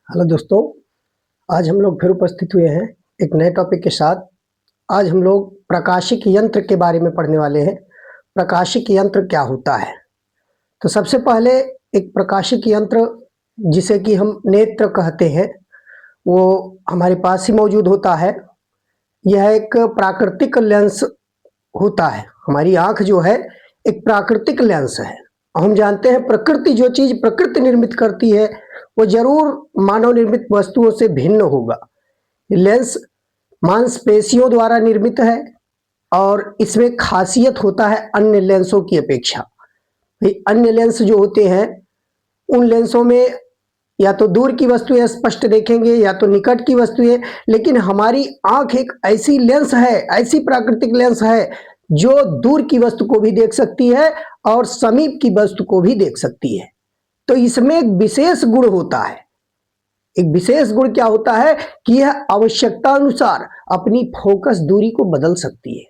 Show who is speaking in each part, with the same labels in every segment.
Speaker 1: Hello दोस्तों, आज हम लोग फिर उपस्थित हुए हैं एक नए टॉपिक के साथ। आज हम लोग प्रकाशिक यंत्र के बारे में पढ़ने वाले हैं। प्रकाशिक यंत्र क्या होता है? तो सबसे पहले एक प्रकाशिक यंत्र जिसे कि हम नेत्र कहते हैं, वो हमारे पास ही मौजूद होता है। यह एक प्राकृतिक लेंस होता है। हमारी आँख जो है एक प्राकृतिक लेंस है। हम जानते हैं प्रकृति जो चीज़ प्रकृति निर्मित करती है वो ज़रूर मानव निर्मित वस्तुओं से भिन्न होगा। लेंस मांसपेशियों द्वारा निर्मित है और इसमें खासियत होता है अन्य लेंसों की अपेक्षा। अन्य लेंस जो होते हैं उन लेंसों में या तो दूर की वस्तुएं स्पष्ट देखेंगे या तो निकट की वस्तुएं, लेकिन हमारी आंख एक ऐसी लेंस है, ऐसी प्राकृतिक लेंस है जो दूर की वस्तु को भी देख सकती है और समीप की वस्तु को भी देख सकती है। तो इसमें एक विशेष गुण होता है। एक विशेष गुण क्या होता है कि यह आवश्यकता अनुसार अपनी फोकस दूरी को बदल सकती है।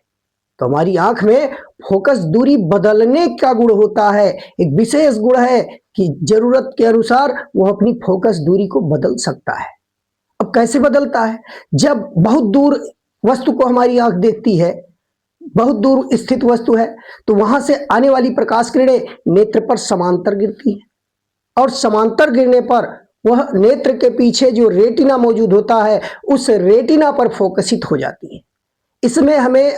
Speaker 1: तो हमारी आंख में फोकस दूरी बदलने का गुण होता है, एक विशेष गुण है कि जरूरत के अनुसार वह अपनी फोकस दूरी को बदल सकता है। अब कैसे बदलता है? जब बहुत दूर वस्तु को हमारी आंख देखती है, बहुत दूर स्थित वस्तु है, तो वहां से आने वाली प्रकाश किरणें नेत्र पर समांतर गिरती है और समांतर गिरने पर वह नेत्र के पीछे जो रेटिना मौजूद होता है उस रेटिना पर फोकसित हो जाती है। इसमें हमें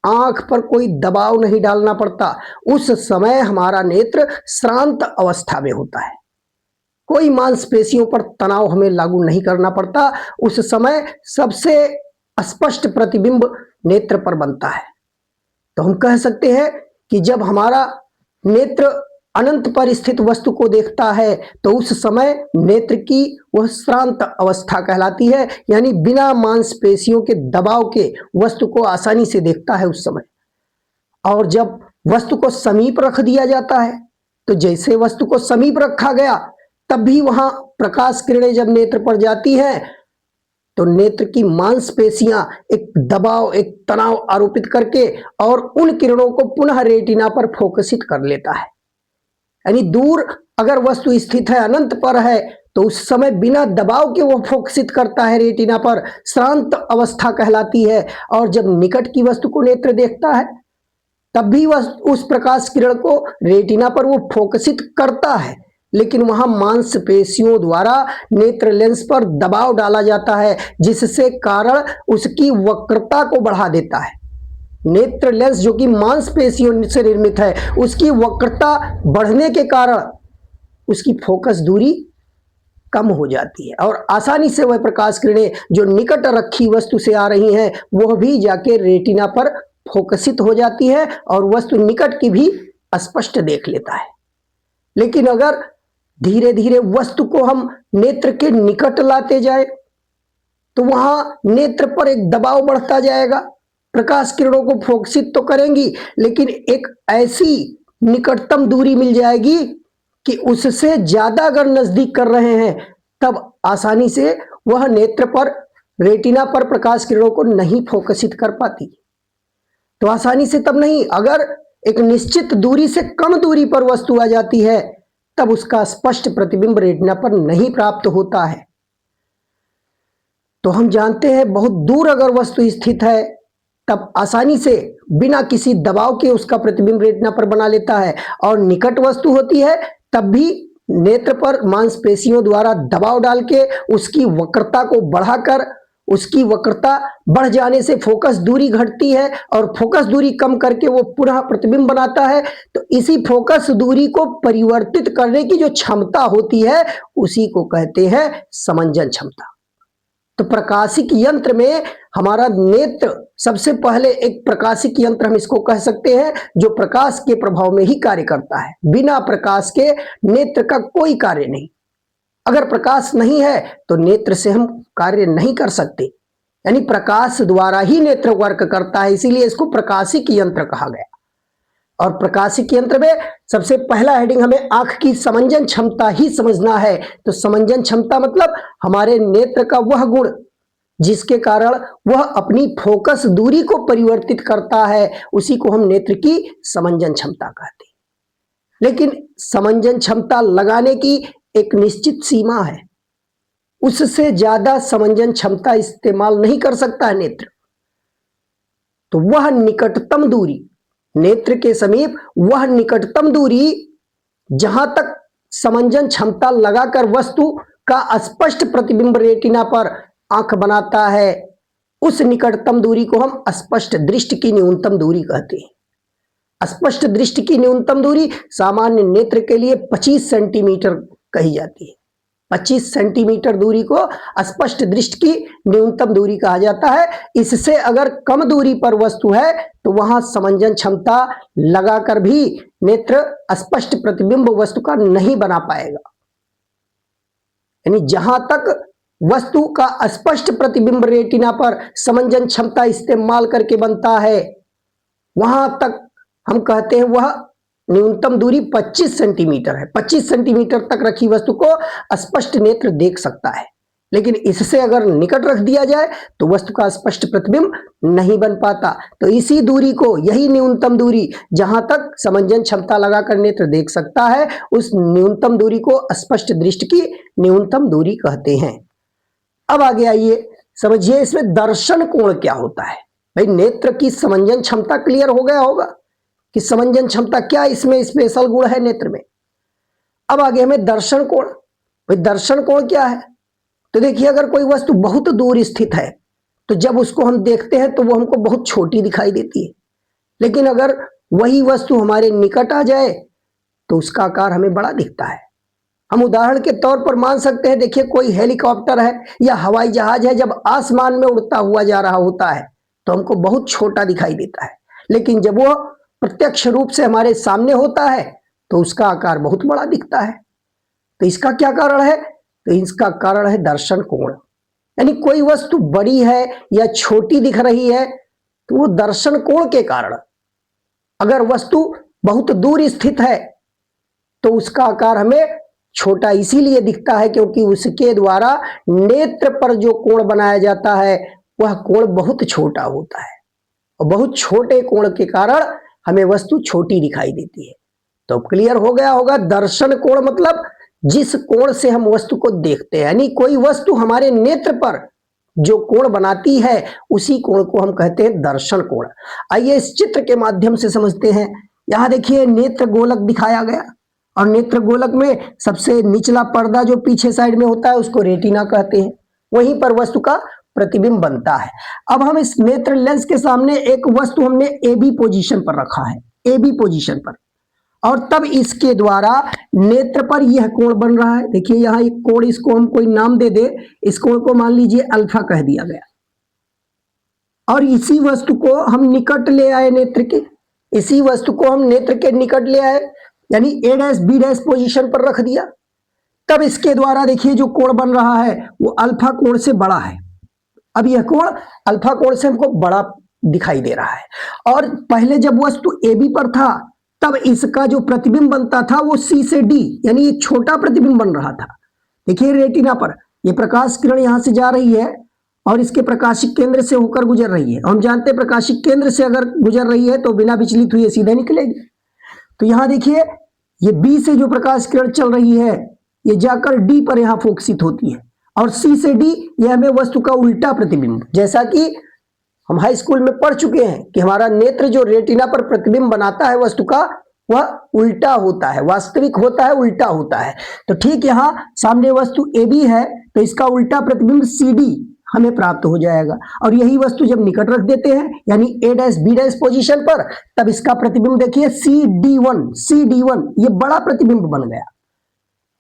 Speaker 1: आंख पर कोई दबाव नहीं डालना पड़ता। उस समय हमारा नेत्र श्रांत अवस्था में होता है। कोई मांसपेशियों पर तनाव हमें लागू नहीं करना पड़ता। उस समय सबसे स्पष्ट प्रतिबिंब नेत्र पर बनता है। तो हम कह सकते हैं कि जब हमारा नेत्र अनंत पर स्थित वस्तु को देखता है तो उस समय नेत्र की वह श्रांत अवस्था कहलाती है, यानी बिना मांसपेशियों के दबाव के वस्तु को आसानी से देखता है उस समय। और जब वस्तु को समीप रख दिया जाता है तो जैसे वस्तु को समीप रखा गया तब भी वहां प्रकाश किरणें जब नेत्र पर जाती हैं तो नेत्र की मांसपेशियां एक दबाव, एक तनाव आरोपित करके और उन किरणों को पुनः रेटिना पर फोकसित कर लेता है। यानी दूर अगर वस्तु स्थित है, अनंत पर है, तो उस समय बिना दबाव के वो फोकसित करता है रेटिना पर, श्रांत अवस्था कहलाती है। और जब निकट की वस्तु को नेत्र देखता है तब भी वह उस प्रकाश किरण को रेटिना पर वो फोकसित करता है, लेकिन वहां मांसपेशियों द्वारा नेत्र लेंस पर दबाव डाला जाता है जिससे कारण उसकी वक्रता को बढ़ा देता है। नेत्र लेंस जो कि मांसपेशियों से निर्मित है उसकी वक्रता बढ़ने के कारण उसकी फोकस दूरी कम हो जाती है और आसानी से वह प्रकाश किरणें जो निकट रखी वस्तु से आ रही हैं वह भी जाके रेटिना पर फोकसित हो जाती है और वस्तु निकट की भी स्पष्ट देख लेता है। लेकिन अगर धीरे धीरे वस्तु को हम नेत्र के निकट लाते जाए तो वहां नेत्र पर एक दबाव बढ़ता जाएगा। प्रकाश किरणों को फोकसित तो करेंगी लेकिन एक ऐसी निकटतम दूरी मिल जाएगी कि उससे ज्यादा अगर नजदीक कर रहे हैं तब आसानी से वह नेत्र पर, रेटिना पर प्रकाश किरणों को नहीं फोकसित कर पाती। तो आसानी से तब नहीं, अगर एक निश्चित दूरी से कम दूरी पर वस्तु आ जाती है तब उसका स्पष्ट प्रतिबिंब रेटिना पर नहीं प्राप्त होता है। तो हम जानते हैं बहुत दूर अगर वस्तु स्थित है तब आसानी से बिना किसी दबाव के उसका प्रतिबिंब रेटिना पर बना लेता है, और निकट वस्तु होती है तब भी नेत्र पर मांसपेशियों द्वारा दबाव डाल के उसकी वक्रता को बढ़ाकर, उसकी वक्रता बढ़ जाने से फोकस दूरी घटती है और फोकस दूरी कम करके वो पुनः प्रतिबिंब बनाता है। तो इसी फोकस दूरी को परिवर्तित करने की जो क्षमता होती है उसी को कहते हैं समंजन क्षमता। तो प्रकाशिक यंत्र में हमारा नेत्र सबसे पहले एक प्रकाशिक यंत्र हम इसको कह सकते हैं जो प्रकाश के प्रभाव में ही कार्य करता है। बिना प्रकाश के नेत्र का कोई कार्य नहीं। अगर प्रकाश नहीं है तो नेत्र से हम कार्य नहीं कर सकते, यानी प्रकाश द्वारा ही नेत्र वर्क करता है, इसीलिए इसको प्रकाशिक यंत्र कहा गया। और प्रकाशिक यंत्र में सबसे पहला हेडिंग हमें आंख की समंजन क्षमता ही समझना है। तो समंजन क्षमता मतलब हमारे नेत्र का वह गुण जिसके कारण वह अपनी फोकस दूरी को परिवर्तित करता है, उसी को हम नेत्र की समंजन क्षमता कहते हैं। लेकिन समंजन क्षमता लगाने की एक निश्चित सीमा है। उससे ज्यादा समंजन क्षमता इस्तेमाल नहीं कर सकता है नेत्र। तो वह निकटतम दूरी, नेत्र के समीप वह निकटतम दूरी जहां तक समंजन क्षमता लगाकर वस्तु का स्पष्ट प्रतिबिंब रेटिना पर आंख बनाता है, उस निकटतम दूरी को हम स्पष्ट दृष्टि की न्यूनतम दूरी कहते हैं। स्पष्ट दृष्टि की न्यूनतम दूरी सामान्य नेत्र के लिए 25 सेंटीमीटर कही जाती है। 25 सेंटीमीटर दूरी को स्पष्ट दृष्टि की न्यूनतम दूरी कहा जाता है। इससे अगर कम दूरी पर वस्तु है तो वहां समंजन क्षमता लगाकर भी नेत्र स्पष्ट प्रतिबिंब वस्तु का नहीं बना पाएगा। यानी जहां तक वस्तु का स्पष्ट प्रतिबिंब रेटिना पर समंजन क्षमता इस्तेमाल करके बनता है, वहां तक हम कहते हैं वह न्यूनतम दूरी 25 सेंटीमीटर है। 25 सेंटीमीटर तक रखी वस्तु को स्पष्ट नेत्र देख सकता है, लेकिन इससे अगर निकट रख दिया जाए तो वस्तु का स्पष्ट प्रतिबिंब नहीं बन पाता। तो इसी दूरी को, यही न्यूनतम दूरी जहां तक समंजन क्षमता लगाकर नेत्र देख सकता है, उस न्यूनतम दूरी को स्पष्ट दृष्टि की न्यूनतम दूरी कहते हैं। अब आगे आइए, समझिए इसमें दर्शन कोण क्या होता है। भाई नेत्र की समंजन क्षमता क्लियर हो गया होगा कि समंजन क्षमता क्या इसमें स्पेशल गुण है नेत्र में। अब आगे हमें दर्शन कोण। भाई दर्शन कोण क्या है? तो देखिए, अगर कोई वस्तु बहुत दूर स्थित है तो जब उसको हम देखते हैं तो वो हमको बहुत छोटी दिखाई देती है, लेकिन अगर वही वस्तु हमारे निकट आ जाए तो उसका आकार हमें बड़ा दिखता है। हम उदाहरण के तौर पर मान सकते हैं, देखिए कोई हेलीकॉप्टर है या हवाई जहाज है, जब आसमान में उड़ता हुआ जा रहा होता है तो हमको बहुत छोटा दिखाई देता है, लेकिन जब वो प्रत्यक्ष रूप से हमारे सामने होता है तो उसका आकार बहुत बड़ा दिखता है। तो इसका क्या कारण है? तो इसका कारण है दर्शन कोण। यानी कोई वस्तु बड़ी है या छोटी दिख रही है तो वो दर्शन कोण के कारण। अगर वस्तु बहुत दूर स्थित है तो उसका आकार हमें छोटा इसीलिए दिखता है क्योंकि उसके द्वारा नेत्र पर जो कोण बनाया जाता है वह कोण बहुत छोटा होता है, और बहुत छोटे कोण के कारण हमें वस्तु छोटी दिखाई देती है। तो क्लियर हो गया होगा, दर्शन कोण मतलब जिस कोण से हम वस्तु को देखते हैं, यानी कोई वस्तु हमारे नेत्र पर जो कोण बनाती है उसी कोण को हम कहते हैं दर्शन कोण। आइए इस चित्र के माध्यम से समझते हैं। यहां देखिए नेत्र गोलक दिखाया गया, और नेत्र गोलक में सबसे निचला पर्दा जो पीछे साइड में होता है उसको रेटिना कहते हैं, वहीं पर वस्तु का प्रतिबिंब बनता है। अब हम इस नेत्र लेंस के सामने एक वस्तु हमने ए बी पोजीशन पर रखा है, ए बी पोजीशन पर, और तब इसके द्वारा नेत्र पर यह कोण बन रहा है। देखिए यहां एक कोण, इसको हम कोई नाम दे दे, इस कोण को मान लीजिए अल्फा कह दिया गया, और इसी वस्तु को हम निकट ले आए नेत्र के, इसी वस्तु को हम नेत्र के निकट ले आए, यानी ए डैश बी डैश पोजीशन पर रख दिया। तब इसके द्वारा देखिए जो कोण बन रहा है वो अल्फा कोण से बड़ा है। अब यह कोण अल्फा कोण से हमको बड़ा दिखाई दे रहा है, और पहले जब वस्तु ए बी पर था तब इसका जो प्रतिबिंब बनता था वो सी से डी, यानी एक छोटा प्रतिबिंब बन रहा था। देखिए रेटिना पर ये प्रकाश किरण यहां से जा रही है और इसके प्रकाशिक केंद्र से होकर गुजर रही है। हम जानते हैं प्रकाशिक केंद्र से अगर गुजर रही है तो बिना विचलित हुए सीधे निकलेगी। तो यहां देखिए ये बी से जो प्रकाश किरण चल रही है ये जाकर डी पर यहां फोकसित होती है, और सी से डी यह हमें वस्तु का उल्टा प्रतिबिंब, जैसा कि हम हाई स्कूल में पढ़ चुके हैं कि हमारा नेत्र जो रेटिना पर प्रतिबिंब बनाता है वस्तु का वह उल्टा होता है, वास्तविक होता है, उल्टा होता है। तो ठीक यहां सामने वस्तु ए बी है तो इसका उल्टा प्रतिबिंब सी डी हमें प्राप्त हो जाएगा, और यही वस्तु जब निकट रख देते हैं यानी ए डैश बी डैश पोजीशन पर, तब इसका प्रतिबिंब देखिए सी डी वन, ये बड़ा प्रतिबिंब बन गया।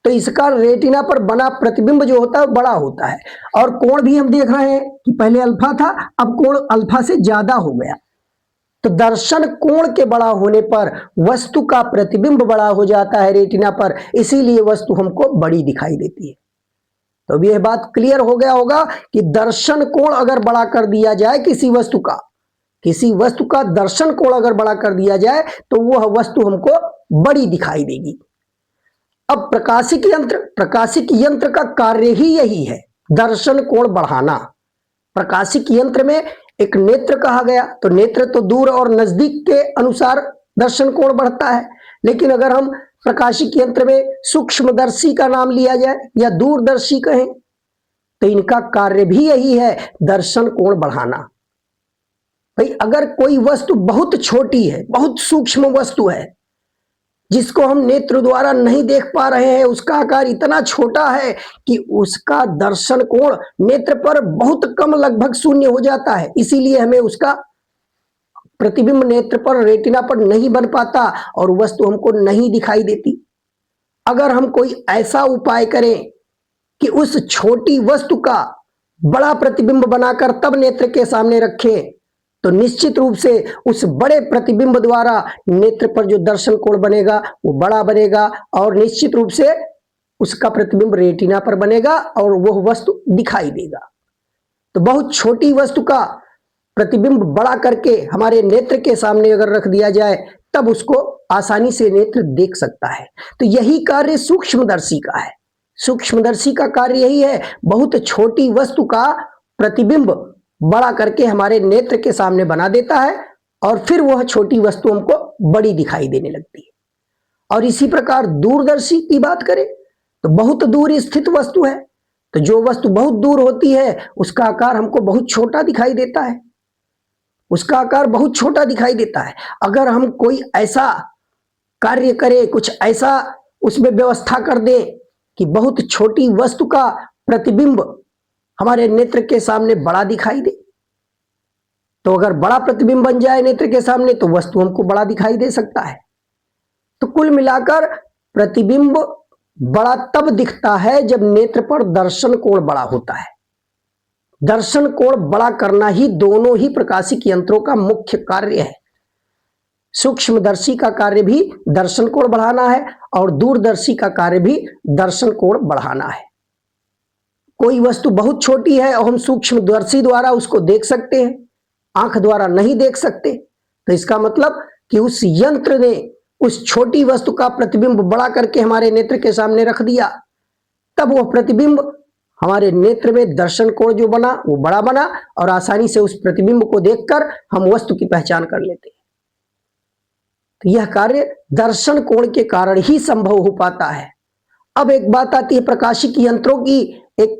Speaker 1: तो इसका रेटिना पर बना प्रतिबिंब जो होता है वो बड़ा होता है, और कोण भी हम देख रहे हैं कि पहले अल्फा था, अब कोण अल्फा से ज्यादा हो गया। तो दर्शन कोण के बड़ा होने पर वस्तु का प्रतिबिंब बड़ा हो जाता है रेटिना पर, इसीलिए वस्तु हमको बड़ी दिखाई देती है। तो अब यह बात क्लियर हो गया होगा कि दर्शन कोण अगर बड़ा कर दिया जाए किसी वस्तु का दर्शन कोण अगर बड़ा कर दिया जाए तो वह वस्तु हमको बड़ी दिखाई देगी। अब प्रकाशिक यंत्र का कार्य ही यही है, दर्शन कोण बढ़ाना। प्रकाशिक यंत्र में एक नेत्र कहा गया, तो नेत्र तो दूर और नजदीक के अनुसार दर्शन कोण बढ़ता है, लेकिन अगर हम प्रकाशिक यंत्र में सूक्ष्मदर्शी का नाम लिया जाए या दूरदर्शी कहें, तो इनका कार्य भी यही है, दर्शन कोण बढ़ाना। भाई अगर कोई वस्तु बहुत छोटी है, बहुत सूक्ष्म वस्तु है, जिसको हम नेत्र द्वारा नहीं देख पा रहे हैं, उसका आकार इतना छोटा है कि उसका दर्शन कोण नेत्र पर बहुत कम, लगभग शून्य हो जाता है, इसीलिए हमें उसका प्रतिबिंब नेत्र पर, रेटिना पर नहीं बन पाता और वस्तु हमको नहीं दिखाई देती। अगर हम कोई ऐसा उपाय करें कि उस छोटी वस्तु का बड़ा प्रतिबिंब बनाकर तब नेत्र के सामने रखें, तो निश्चित रूप से उस बड़े प्रतिबिंब द्वारा नेत्र पर जो दर्शन कोण बनेगा वो बड़ा बनेगा और निश्चित रूप से उसका प्रतिबिंब रेटिना पर बनेगा और वह वस्तु दिखाई देगा। तो बहुत छोटी वस्तु का प्रतिबिंब बड़ा करके हमारे नेत्र के सामने अगर रख दिया जाए, तब उसको आसानी से नेत्र देख सकता है। तो यही कार्य सूक्ष्मदर्शी का है। सूक्ष्मदर्शी का कार्य यही है, बहुत छोटी वस्तु का प्रतिबिंब बड़ा करके हमारे नेत्र के सामने बना देता है और फिर वह छोटी वस्तु हमको बड़ी दिखाई देने लगती है। और इसी प्रकार दूरदर्शी की बात करें तो बहुत दूर स्थित वस्तु है, तो जो वस्तु बहुत दूर होती है उसका आकार हमको बहुत छोटा दिखाई देता है, उसका आकार बहुत छोटा दिखाई देता है। अगर हम कोई ऐसा कार्य करें, कुछ ऐसा उसमें व्यवस्था कर दे कि बहुत छोटी वस्तु का प्रतिबिंब हमारे नेत्र के सामने बड़ा दिखाई दे, तो अगर बड़ा प्रतिबिंब बन जाए नेत्र के सामने तो वस्तु हमको बड़ा दिखाई दे सकता है। तो कुल मिलाकर प्रतिबिंब बड़ा तब दिखता है जब नेत्र पर दर्शन कोण बड़ा होता है। दर्शन कोण बड़ा करना ही दोनों ही प्रकाशिक यंत्रों का मुख्य कार्य है। सूक्ष्मदर्शी का कार्य भी दर्शन कोण बढ़ाना है और दूरदर्शी का कार्य भी दर्शन कोण बढ़ाना है। कोई वस्तु बहुत छोटी है और हम सूक्ष्मदर्शी द्वारा उसको देख सकते हैं, आंख द्वारा नहीं देख सकते, तो इसका मतलब कि उस यंत्र ने उस छोटी वस्तु का प्रतिबिंब बड़ा करके हमारे नेत्र के सामने रख दिया, तब वह प्रतिबिंब हमारे नेत्र में दर्शन कोण जो बना वो बड़ा बना और आसानी से उस प्रतिबिंब को देखकर हम वस्तु की पहचान कर लेते हैं। तो यह कार्य दर्शन कोण के कारण ही संभव हो पाता है। अब एक बात आती है, प्रकाशिक यंत्रों की एक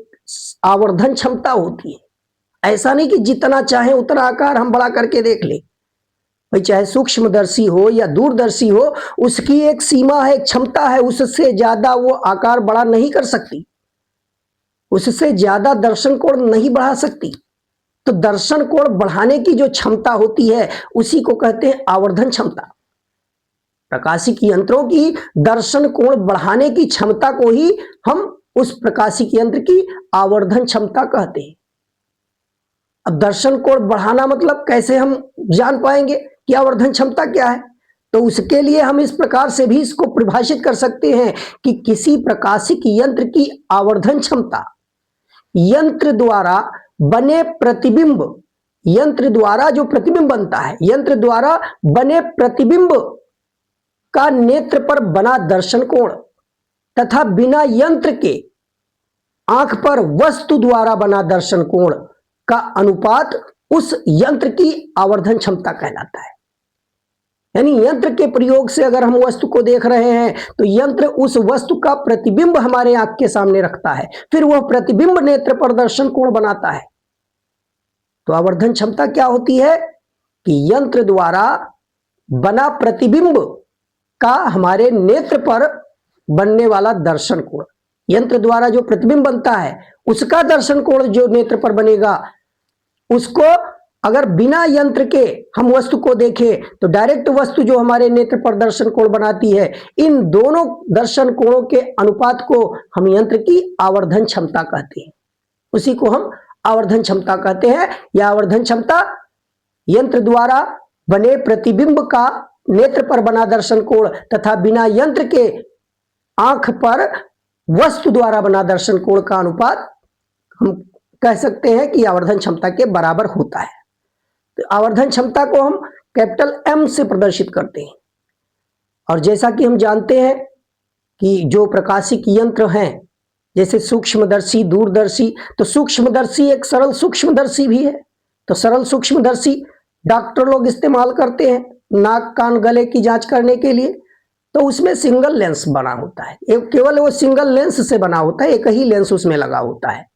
Speaker 1: आवर्धन क्षमता होती है। ऐसा नहीं कि जितना चाहे उतना आकार हम बड़ा करके देख ले, भाई चाहे सूक्ष्मदर्शी हो या दूरदर्शी हो, उसकी एक सीमा है, एक क्षमता है, उससे ज्यादा वो आकार बड़ा नहीं कर सकती, उससे ज्यादा दर्शन कोण नहीं बढ़ा सकती। तो दर्शन कोण बढ़ाने की जो क्षमता होती है उसी को कहते हैं आवर्धन क्षमता। प्रकाशिक यंत्रों की दर्शन कोण बढ़ाने की क्षमता को ही हम उस प्रकाशिक यंत्र की आवर्धन क्षमता कहते हैं। अब दर्शन कोण बढ़ाना मतलब कैसे हम जान पाएंगे कि आवर्धन क्षमता क्या है? तो उसके लिए हम इस प्रकार से भी इसको परिभाषित कर सकते हैं कि किसी प्रकाशिक यंत्र की आवर्धन क्षमता यंत्र द्वारा बने प्रतिबिंब, यंत्र द्वारा जो प्रतिबिंब बनता है, यंत्र द्वारा बने प्रतिबिंब का नेत्र पर बना दर्शन कोण तथा बिना यंत्र के आंख पर वस्तु द्वारा बना दर्शन कोण का अनुपात उस यंत्र की आवर्धन क्षमता कहलाता है। यानी यंत्र के प्रयोग से अगर हम वस्तु को देख रहे हैं तो यंत्र उस वस्तु का प्रतिबिंब हमारे आंख के सामने रखता है, फिर वह प्रतिबिंब नेत्र पर दर्शन कोण बनाता है। तो आवर्धन क्षमता क्या होती है कि यंत्र द्वारा बना प्रतिबिंब का हमारे नेत्र पर बनने वाला दर्शन कोण, यंत्र द्वारा जो प्रतिबिंब बनता है उसका दर्शन कोण जो नेत्र पर बनेगा, उसको अगर बिना यंत्र के हम वस्तु को देखें तो डायरेक्ट वस्तु जो हमारे नेत्र पर दर्शन कोण बनाती है, इन दोनों दर्शन कोणों के अनुपात को हम यंत्र की आवर्धन क्षमता कहते हैं। उसी को हम आवर्धन क्षमता कहते हैं। यह आवर्धन क्षमता यंत्र द्वारा बने प्रतिबिंब का नेत्र पर बना दर्शन कोण तथा बिना यंत्र के आंख पर वस्तु द्वारा बना दर्शन कोण का अनुपात हम कह सकते हैं कि आवर्धन क्षमता के बराबर होता है। तो आवर्धन क्षमता को हम कैपिटल M से प्रदर्शित करते हैं। और जैसा कि हम जानते हैं कि जो प्रकाशिक यंत्र हैं जैसे सूक्ष्मदर्शी, दूरदर्शी, तो सूक्ष्मदर्शी एक सरल सूक्ष्मदर्शी भी है। तो सरल सूक्ष्मदर्शी डॉक्टर लोग इस्तेमाल करते हैं नाक कान गले की जांच करने के लिए। तो उसमें सिंगल लेंस बना होता है, केवल वो सिंगल लेंस से बना होता है, एक ही लेंस उसमें लगा होता है।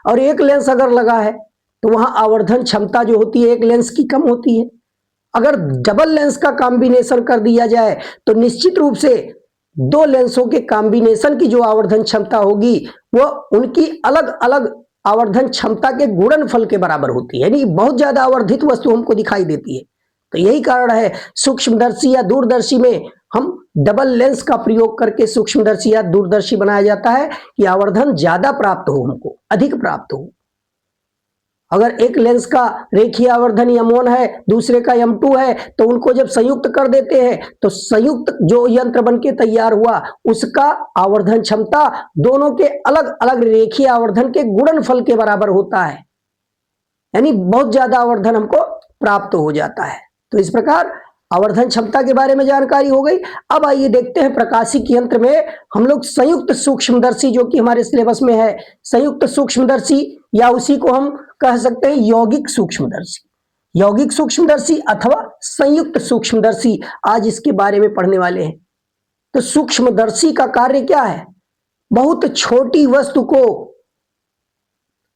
Speaker 1: और एक लेंस अगर लगा है तो वहां आवर्धन क्षमता जो होती है एक लेंस की कम होती है। अगर डबल लेंस का कॉम्बिनेशन कर दिया जाए तो निश्चित रूप से दो लेंसों के कॉम्बिनेशन की जो आवर्धन क्षमता होगी वो उनकी अलग अलग आवर्धन क्षमता के गुणनफल के बराबर होती है, यानी बहुत ज्यादा आवर्धित वस्तु हमको दिखाई देती है। तो यही कारण है सूक्ष्मदर्शी या दूरदर्शी में हम डबल लेंस का प्रयोग करके सूक्ष्मदर्शी या दूरदर्शी बनाया जाता है कि आवर्धन ज्यादा प्राप्त हो, हमको अधिक प्राप्त हो। अगर एक लेंस का रेखीय आवर्धन M1 है, दूसरे का M2 है, तो उनको जब संयुक्त कर देते हैं तो संयुक्त जो यंत्र बन के तैयार हुआ उसका आवर्धन क्षमता दोनों के अलग अलग रेखीय आवर्धन के गुणनफल के बराबर होता है, यानी बहुत ज्यादा आवर्धन हमको प्राप्त हो जाता है। तो इस प्रकार आवर्धन क्षमता के बारे में जानकारी हो गई। अब आइए देखते हैं प्रकाशिक यंत्र में हम लोग संयुक्त सूक्ष्मदर्शी, जो कि हमारे सिलेबस में है, संयुक्त सूक्ष्मदर्शी या उसी को हम कह सकते हैं यौगिक सूक्ष्मदर्शी, यौगिक सूक्ष्मदर्शी अथवा संयुक्त सूक्ष्मदर्शी, आज इसके बारे में पढ़ने वाले हैं। तो सूक्ष्मदर्शी का कार्य क्या है? बहुत छोटी वस्तु को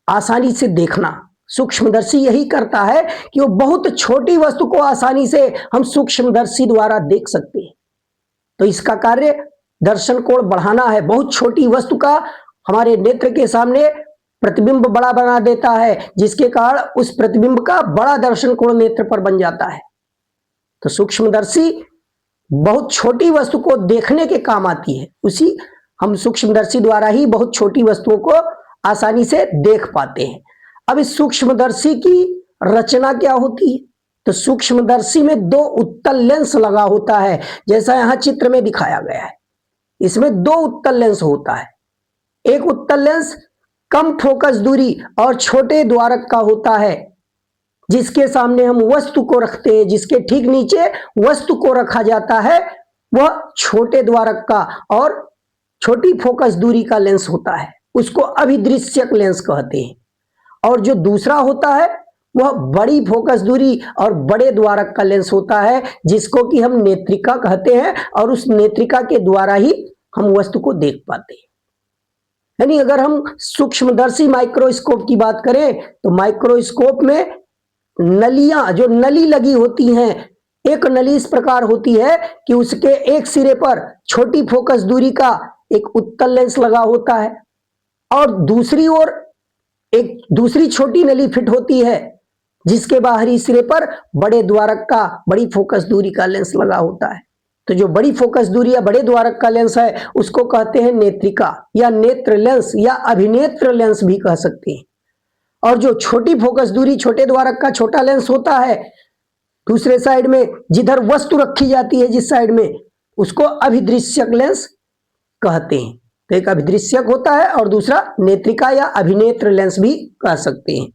Speaker 1: आसानी से देखना। सूक्ष्मदर्शी यही करता है कि वो बहुत छोटी वस्तु को आसानी से हम सूक्ष्मदर्शी द्वारा देख सकते हैं। तो इसका कार्य दर्शन कोण बढ़ाना है। बहुत छोटी वस्तु का हमारे नेत्र के सामने प्रतिबिंब बड़ा बना देता है, जिसके कारण उस प्रतिबिंब का बड़ा दर्शन कोण नेत्र पर बन जाता है। तो सूक्ष्मदर्शी बहुत छोटी वस्तु को देखने के काम आती है, उसी हम सूक्ष्मदर्शी द्वारा ही बहुत छोटी वस्तुओं को आसानी से देख पाते हैं। अब इस सूक्ष्मदर्शी की रचना क्या होती है? तो सूक्ष्मदर्शी में दो उत्तल लेंस लगा होता है, जैसा यहां चित्र में दिखाया गया है। इसमें दो उत्तल लेंस होता है। एक उत्तल लेंस कम फोकस दूरी और छोटे द्वारक का होता है, जिसके सामने हम वस्तु को रखते हैं, जिसके ठीक नीचे वस्तु को रखा जाता है, वह छोटे द्वारक का और छोटी फोकस दूरी का लेंस होता है, उसको अभिदृश्यक लेंस कहते हैं। और जो दूसरा होता है वह बड़ी फोकस दूरी और बड़े द्वारक का लेंस होता है, जिसको कि हम नेत्रिका कहते हैं, और उस नेत्रिका के द्वारा ही हम वस्तु को देख पाते हैं। यानी अगर हम सूक्ष्मदर्शी माइक्रोस्कोप की बात करें तो माइक्रोस्कोप में नलियां, जो नली लगी होती हैं, एक नली इस प्रकार होती है कि उसके एक सिरे पर छोटी फोकस दूरी का एक उत्तल लेंस लगा होता है और दूसरी ओर एक दूसरी छोटी नली फिट होती है, जिसके बाहरी सिरे पर बड़े द्वारक का बड़ी फोकस दूरी का लेंस लगा होता है। तो जो बड़ी फोकस दूरी या बड़े द्वारक का लेंस है उसको कहते हैं नेत्रिका या नेत्र लेंस या अभिनेत्र लेंस भी कह सकते हैं। और जो छोटी फोकस दूरी छोटे द्वारक का छोटा लेंस होता है, दूसरे साइड में जिधर वस्तु रखी जाती है जिस साइड में, उसको अभिदृश्यक लेंस कहते हैं। तो एक अभिदृश्यक होता है और दूसरा नेत्रिका या अभिनेत्र लेंस भी कह सकते हैं।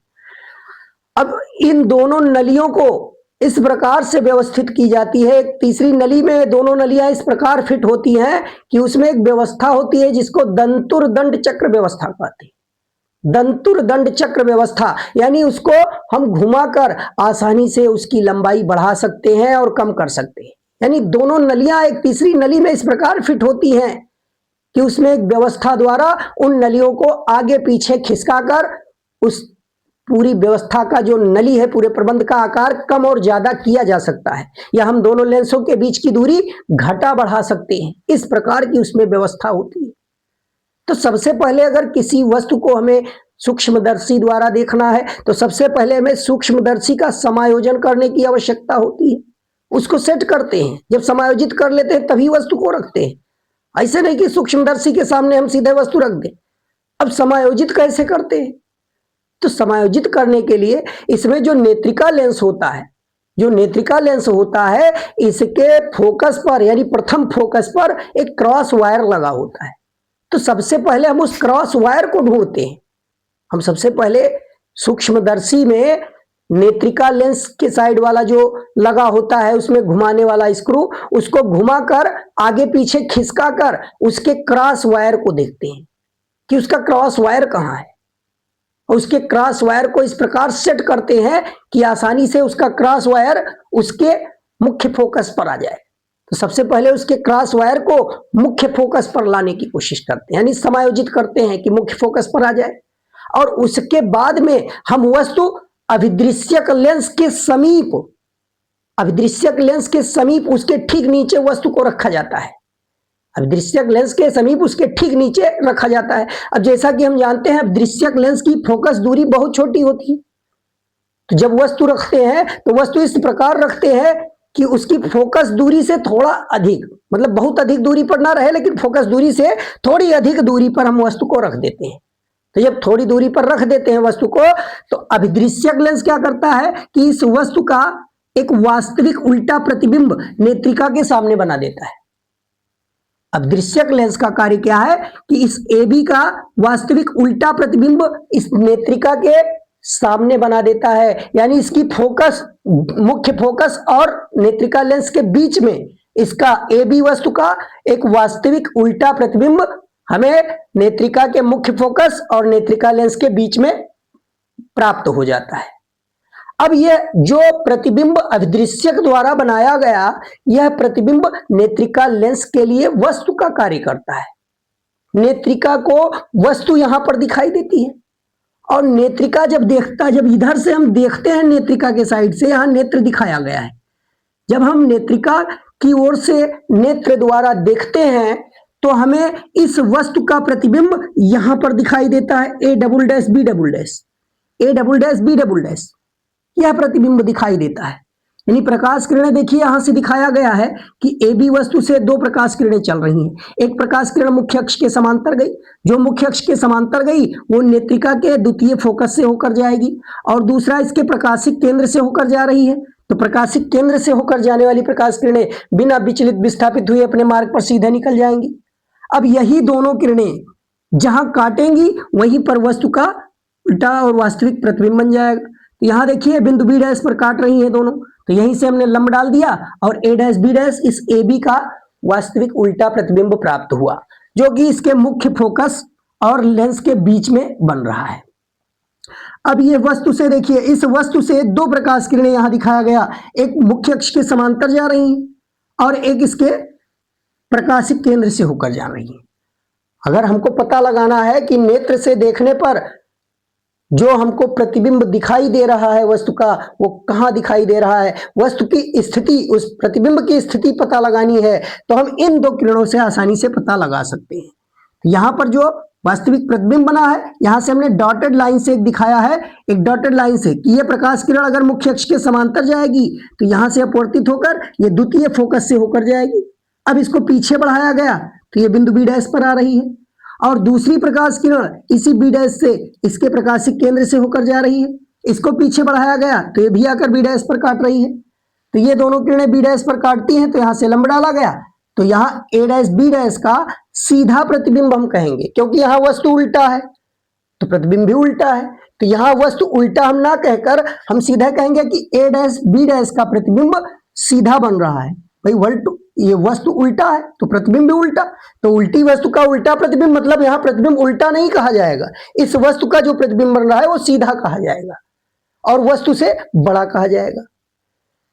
Speaker 1: अब इन दोनों नलियों को इस प्रकार से व्यवस्थित की जाती है, एक तीसरी नली में दोनों नलियां इस प्रकार फिट होती हैं कि उसमें एक व्यवस्था होती है जिसको दंतुर दंड चक्र व्यवस्था कहते हैं। दंतुर दंड चक्र व्यवस्था यानी उसको हम घुमाकर आसानी से उसकी लंबाई बढ़ा सकते हैं और कम कर सकते हैं। यानी दोनों नलियां एक तीसरी नली में इस प्रकार फिट होती हैं कि उसमें एक व्यवस्था द्वारा उन नलियों को आगे पीछे खिसकाकर उस पूरी व्यवस्था का जो नली है, पूरे प्रबंध का आकार कम और ज्यादा किया जा सकता है, या हम दोनों लेंसों के बीच की दूरी घटा बढ़ा सकते हैं। इस प्रकार की उसमें व्यवस्था होती है। तो सबसे पहले अगर किसी वस्तु को हमें सूक्ष्मदर्शी द्वारा देखना है तो सबसे पहले हमें सूक्ष्मदर्शी का समायोजन करने की आवश्यकता होती है। उसको सेट करते हैं, जब समायोजित कर लेते हैं तभी वस्तु को रखते हैं। ऐसे नहीं कि सूक्ष्मदर्शी के सामने हम सीधे वस्तु रख दें। अब समायोजित कैसे करते हैं? तो समायोजित करने के लिए इसमें जो नेत्रिका लेंस होता है, जो नेत्रिका लेंस होता है, इसके फोकस पर यानी प्रथम फोकस पर एक क्रॉस वायर लगा होता है। तो सबसे पहले हम उस क्रॉस वायर को ढूंढते हैं। हम सबसे पहले सूक्ष्मदर्शी में नेत्रिका लेंस के साइड वाला जो लगा होता है उसमें घुमाने वाला स्क्रू, उसको घुमाकर आगे पीछे खिसकाकर उसके क्रॉस वायर को देखते हैं कि उसका क्रॉस वायर कहाँ है। उसके क्रॉस वायर को इस प्रकार सेट करते हैं कि आसानी से उसका क्रॉस वायर उसके मुख्य फोकस पर आ जाए। तो सबसे पहले उसके क्रॉस वायर को मुख्य फोकस पर लाने की कोशिश करते हैं, यानी समायोजित करते हैं कि मुख्य फोकस पर आ जाए। और उसके बाद में हम वस्तु अभिदृश्यक लेंस के समीप, अभिदृश्यक लेंस के समीप उसके ठीक नीचे वस्तु को रखा जाता है। अभिदृश्यक लेंस के समीप उसके ठीक नीचे रखा जाता है। अब जैसा कि हम जानते हैं अभिदृश्यक लेंस की फोकस दूरी बहुत छोटी होती है, तो जब वस्तु रखते हैं तो वस्तु इस प्रकार रखते हैं कि उसकी फोकस दूरी से थोड़ा अधिक, मतलब बहुत अधिक दूरी पर ना रहे लेकिन फोकस दूरी से थोड़ी अधिक दूरी पर हम वस्तु को रख देते हैं। तो जब थोड़ी दूरी पर रख देते हैं वस्तु को, तो अभिदृश्यक लेंस क्या करता है कि इस वस्तु का एक वास्तविक उल्टा प्रतिबिंब नेत्रिका के सामने बना देता है। अभिदृश्यक लेंस का कार्य क्या है कि इस AB का वास्तविक उल्टा प्रतिबिंब इस नेत्रिका के सामने बना देता है, यानी इसकी फोकस, मुख्य फोकस और नेत्रिका लेंस के बीच में इसका AB वस्तु का एक वास्तविक उल्टा प्रतिबिंब हमें नेत्रिका के मुख्य फोकस और नेत्रिका लेंस के बीच में प्राप्त हो जाता है। अब यह जो प्रतिबिंब अभिदृश्यक द्वारा बनाया गया, यह प्रतिबिंब नेत्रिका लेंस के लिए वस्तु का कार्य करता है। नेत्रिका को वस्तु यहां पर दिखाई देती है और नेत्रिका जब इधर से हम देखते हैं नेत्रिका के साइड से, यहां नेत्र दिखाया गया है। जब हम नेत्रिका की ओर से नेत्र द्वारा देखते हैं तो हमें इस वस्तु का प्रतिबिंब यहां पर दिखाई देता है, A double dash B double dash, A double dash B double dash, यह प्रतिबिंब दिखाई देता है। यानी प्रकाश किरणें देखिए यहां से दिखाया गया है कि AB वस्तु से दो प्रकाश किरणें चल रही हैं। एक प्रकाश किरण मुख्य अक्ष के समांतर गई, जो मुख्य अक्ष के समांतर गई वो नेत्रिका के द्वितीय फोकस से होकर जाएगी, और दूसरा इसके प्रकाशिक केंद्र से होकर जा रही है। तो प्रकाशिक केंद्र से होकर जाने वाली प्रकाश किरणें बिना विचलित विस्थापित हुए अपने मार्ग पर सीधे निकल जाएंगी। अब यही दोनों किरणें जहां काटेंगी वहीं पर वस्तु का उल्टा और वास्तविक प्रतिबिंब बन जाएगा। तो यहां देखिए बिंदु B डैश पर काट रही हैं दोनों, तो यहीं से हमने लंब डाल दिया और A डैश B डैश इस AB का वास्तविक उल्टा प्रतिबिंब प्राप्त हुआ, जो कि इसके मुख्य फोकस और लेंस के बीच में बन रहा है। अब ये वस्तु से देखिए, इस वस्तु से दो प्रकाश किरणें यहां दिखाया गया, एक मुख्य अक्ष के समांतर जा रही हैं और एक इसके प्रकाशिक केंद्र से होकर जा रही है। अगर हमको पता लगाना है कि नेत्र से देखने पर जो हमको प्रतिबिंब दिखाई दे रहा है वस्तु का, वो कहाँ दिखाई दे रहा है, वस्तु की स्थिति, उस प्रतिबिंब की स्थिति पता लगानी है, तो हम इन दो किरणों से आसानी से पता लगा सकते हैं। यहां पर जो वास्तविक प्रतिबिंब बना है, यहां से हमने डॉटेड लाइन से एक दिखाया है, एक डॉटेड लाइन से कि ये प्रकाश किरण अगर मुख्य अक्ष के समांतर जाएगी तो यहां से अपवर्तित होकर ये द्वितीय फोकस से होकर जाएगी। अब इसको पीछे बढ़ाया गया तो ये बिंदु B डैश पर आ रही है, और दूसरी प्रकाश किरण इसी B डैश से इसके प्रकाशिक केंद्र से होकर जा रही है। इसको पीछे बढ़ाया गया तो ये भी आकर B डैश पर काट रही है। तो ये दोनों किरणें B डैश पर काटती हैं, तो यहां से लंब डाला गया, तो यहाँ A डैश B डैश का सीधा प्रतिबिंब हम कहेंगे, क्योंकि यहाँ वस्तु उल्टा है तो प्रतिबिंब भी उल्टा है। तो यहाँ वस्तु उल्टा हम ना कहकर हम सीधा कहेंगे कि A डैश B डैश का प्रतिबिंब सीधा बन रहा है। भाई ये वस्तु उल्टा है तो प्रतिबिंब भी उल्टा, तो उल्टी वस्तु का उल्टा प्रतिबिंब, मतलब यहाँ प्रतिबिंब उल्टा नहीं कहा जाएगा, इस वस्तु का जो प्रतिबिंब बन रहा है वो सीधा कहा जाएगा और वस्तु से बड़ा कहा जाएगा।